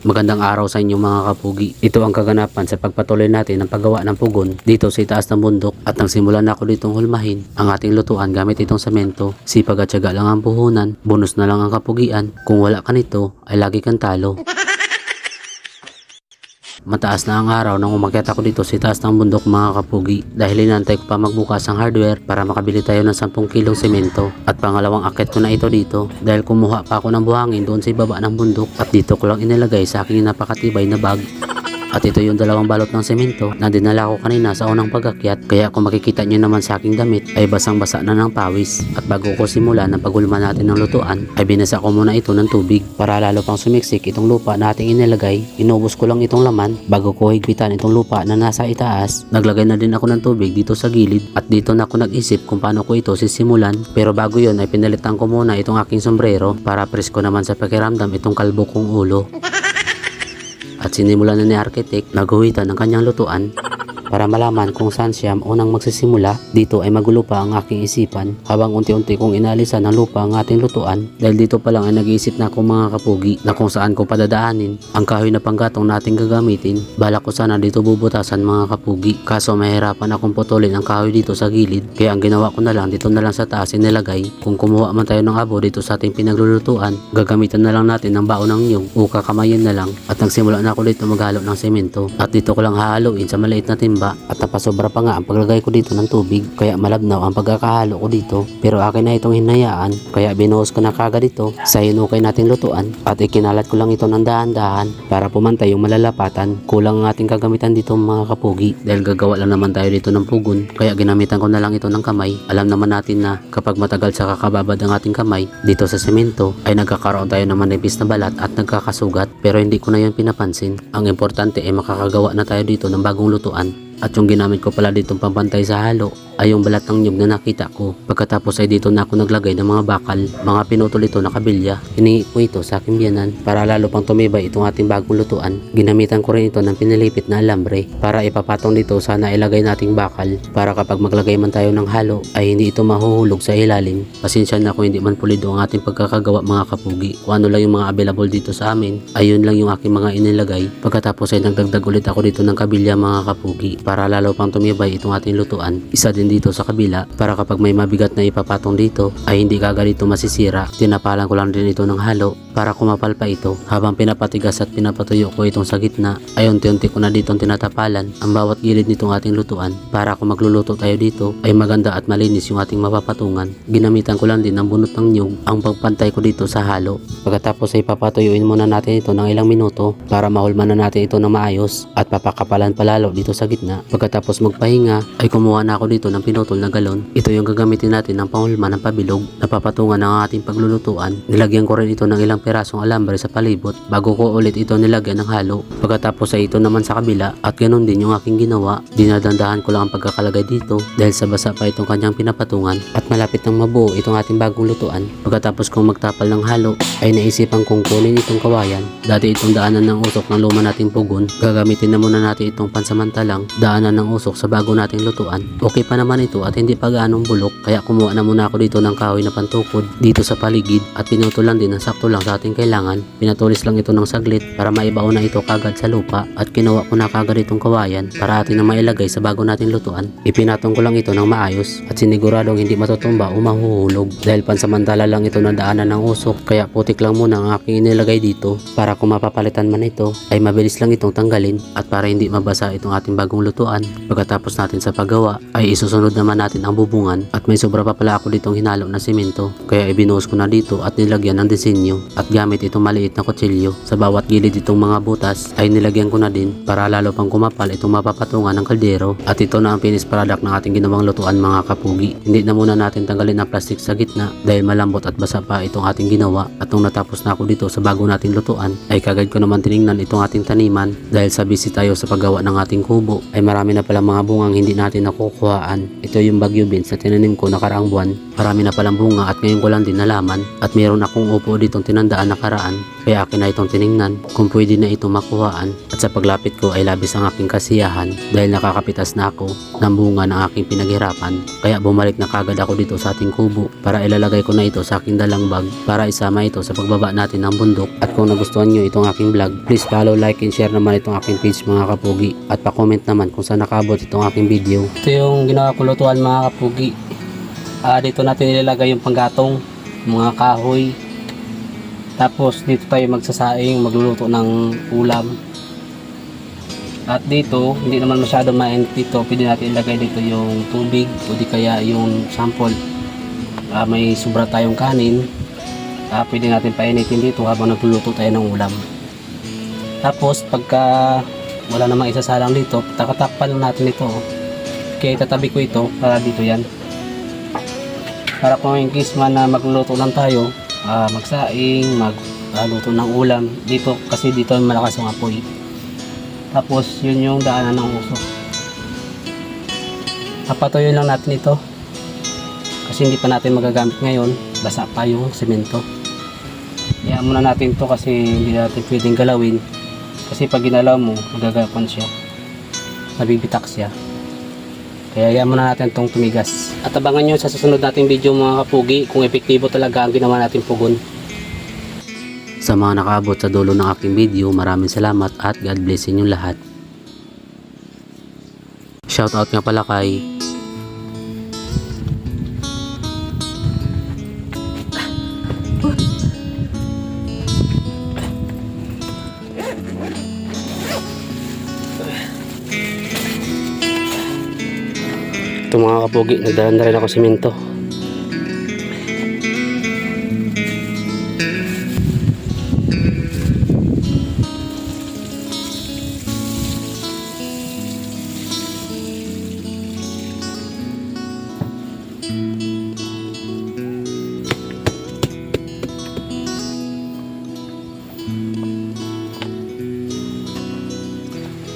Magandang araw sa inyo mga kapugi. Ito ang kaganapan sa pagpatuloy natin ng paggawa ng pugon dito sa itaas ng bundok at nang simulan na ako ditong hulmahin ang ating lutuan gamit itong semento. Sipag at syaga lang ang puhunan, bonus na lang ang kapugian. Kung wala ka nito ay lagi kang talo. Mataas na ang araw nang umakyat ako dito sa itaas ng bundok mga kapugi dahil inantay ko pa magbukas ang hardware para makabili tayo ng 10 kilong semento. At pangalawang akyat ko na ito dito dahil kumuha pa ako ng buhangin doon sa ibaba ng bundok at dito ko lang inilagay sa aking napakatibay na bag. At ito yung dalawang balot ng semento na dinala ko kanina sa unang pag-akyat, kaya kung makikita nyo naman sa aking damit ay basang-basa na ng pawis. At bago ko simula ng paghulma natin ng lutuan ay binasa ko muna ito ng tubig para lalo pang sumiksik itong lupa na ating inilagay. Inubos ko lang itong laman bago ko higpitan itong lupa na nasa itaas. Naglagay na din ako ng tubig dito sa gilid at dito na ako nag-isip kung paano ko ito sisimulan. Pero bago yon ay pinalitan ko muna itong aking sombrero para presko naman sa pakiramdam itong kalbo kong ulo. At sinimulan na ni Architect na guhitan ng kanyang lutuan. Para malaman kung saan siya unang magsisimula, dito ay magulo pa ang aking isipan habang unti-unti kong inalisan ng lupa ang ating lutuan dahil dito pa lang ay nag-iisip na ako mga kapugi na kung saan ko padadaanin ang kahoy na panggatong nating gagamitin. Balak ko sana dito bubutasan mga kapugi, kaso mahirapan akong putulin ang kahoy dito sa gilid, kaya ang ginawa ko na lang dito na lang sa taas inilagay. Kung kumuha man tayo ng abo dito sa ating pinaglulutuan, gagamitan na lang natin ng baon ng nyug o kakamayin na lang. At nagsimula na ako dito maghalo ng semento at dito ko lang hahaluin sa maliit na timba at napasobra pa nga ang paglagay ko dito ng tubig kaya malabnaw ang pagkakahalo ko dito. Pero akin na itong hinayaan kaya binuhos ko na kagad ito sa hinukay nating lutuan at ikinalat ko lang ito ng dahan-dahan para pumantay yung malalapatan. Kulang ang ating kagamitan dito mga kapugi dahil gagawa lang naman tayo dito ng pugon kaya ginamitan ko na lang ito ng kamay. Alam naman natin na kapag matagal sa kakababad ang ating kamay dito sa semento ay nagkakaroon tayo ng manipis na balat at nagkakasugat, pero hindi ko na yun pinapansin. Ang importante ay makakagawa na tayo dito ng bagong lutuan. At yung ginamit ko pala ditong pampantay sa halo ay yung balat ng nyug na nakita ko. Pagkatapos ay dito na ako naglagay ng mga bakal, mga pinutol ito na kabilya. Hiningi ko ito sa aking biyanan para lalo pang tumibay itong ating bagong lutuan. Ginamitan ko rin ito ng pinilipit na alambre para ipapatong dito sa nailagay nating bakal para kapag maglagay man tayo ng halo ay hindi ito mahuhulog sa ilalim. Pasensya na kung hindi man pulido ang ating pagkakagawa mga kapugi. Kung ano lang yung mga available dito sa amin, ayun lang yung aking mga inilagay. Pagkatapos ay nagdagdag ulit ako dito ng kabilya mga kapugi para lalo pang tumibay itong ating lutuan. Isa din dito sa kabila para kapag may mabigat na ipapatong dito ay hindi kagad ito masisira. Tinapalan ko lang din ito ng halo para kumapal pa ito. Habang pinapatigas at pinapatuyo ko itong sa gitna ay unti-unti ko na ditong tinatapalan ang bawat gilid nitong ating lutuan para kung magluluto tayo dito ay maganda at malinis yung ating mapapatungan. Ginamitan ko lang din ng bunot ng nyug ang pagpantay ko dito sa halo. Pagkatapos ay papatuyuin muna natin ito ng ilang minuto para mahulman na natin ito ng maayos at papakapalan palalo dito sa gitna. Pagkatapos magpahinga ay kumuha na ako dito ng pinutol na galon. Ito yung gagamitin natin ng panghulma ng pabilog na papatungan ng ating paglulutuan. Nilagyan ko rin ito ng ilang pirasong alambre sa palibot bago ko ulit ito nilagyan ng halo. Pagkatapos ay ito naman sa kabila at ganun din yung aking ginawa. Dinadandahan ko lang ang pagkakalagay dito dahil sa basa pa itong kanyang pinapatungan at malapit nang mabuo itong ating bagong lutuan. Pagkatapos kong magtapal ng halo ay naisipan kong kunin itong kawayan. Dati itong daanan ng usok ng luma nating pugon. Gagamitin na muna natin itong pansamantalang daanan ng usok sa bago nating lutuan. Okay pa naman ito at hindi pa gaanong bulok kaya kumuha na muna ako dito ng kahoy na pantukod dito sa paligid at pinutulan din ng sakto lang sa ating kailangan. Pinatulis lang ito ng saglit para maibaon na ito kagad sa lupa at kinuha ko na kagad itong kawayan para atin na mailagay sa bago nating lutuan. Ipinatong ko lang ito ng maayos at siniguradong hindi matutumba o mahuhulog dahil pansamantala lang ito na daanan ng usok kaya putik lang muna ang aking inilagay dito para kung mapapalitan man ito ay mabilis lang itong tanggalin at para hindi mabasa itong ating bagong lutuan. Pagkatapos natin sa paggawa ay isusunod naman natin ang bubungan at may sobra pa pala ako ditong hinalo na semento kaya ibinuhos ko na dito at nilagyan ng disenyo at gamit itong maliit na kutsilyo. Sa bawat gilid itong mga butas ay nilagyan ko na din para lalo pang kumapal itong mapapatungan ng kaldero at ito na ang finished product ng ating ginawang lutuan mga kapugi. Hindi na muna natin tanggalin ang plastic sa gitna dahil malambot at basa pa itong ating ginawa at nung natapos na ako dito sa bago nating lutuan ay kagad ko naman tiningnan itong ating taniman dahil sa busy tayo sa paggawa ng ating kubo ay marami na pala mga bungang hindi natin nakukuhaan. Ito yung bagyo beans na tinanim ko nakaraang buwan. Marami na palang bunga at ngayon ko lang din nalaman at mayroon akong upo ditong tinanda ng daan nakaraan, kaya akin na itong tiningnan kung pwede na itong makuhaan. At sa paglapit ko ay labis ang aking kasiyahan dahil nakakapitas na ako ng bunga ng aking pinaghirapan. Kaya bumalik na kagad ako dito sa ating kubo para ilalagay ko na ito sa aking dalang bag para isama ito sa pagbaba natin ng bundok. At kung nagustuhan nyo itong aking vlog, please follow, like, and share naman itong aking page mga kapugi. At pa-comment naman kung saan nakabot itong aking video. Ito yung ginawa ko lutuan mga kapugi. Dito natin ilalagay yung panggatong, mga kahoy. Tapos dito tayo magsasaing, magluluto ng ulam. At dito, hindi naman masyado mainit dito. Pwede natin ilagay dito yung tubig o di kaya yung sample. May sobra tayong kanin. Pwede natin painitin dito habang nagluluto tayo ng ulam. Tapos pagka wala namang isasalang dito, takatakpan lang natin ito. Kaya itatabi ko ito para dito yan. Para kung yung case man na magluluto lang tayo, magsaing, magluto ng ulam dito, kasi dito malakas yung apoy. Tapos yun yung daanan ng usok. Papatuyo lang natin ito kasi hindi pa natin magagamit ngayon, basa pa yung semento. Iyan muna natin to kasi hindi natin pwedeng galawin, kasi pag ginalaw mo magagapan siya, nabibitak siya. Kaya iyan muna natin tong tumigas. At abangan nyo sa susunod nating video mga kapugi kung epektibo talaga ang ginawa natin pugon. Sa mga nakaabot sa dulo ng aking video, maraming salamat at God bless inyong lahat. Shoutout nga pala kay ito mga kapugi, nagdala na rin ako simento.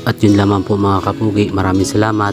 At yun lamang po mga kapugi, maraming salamat.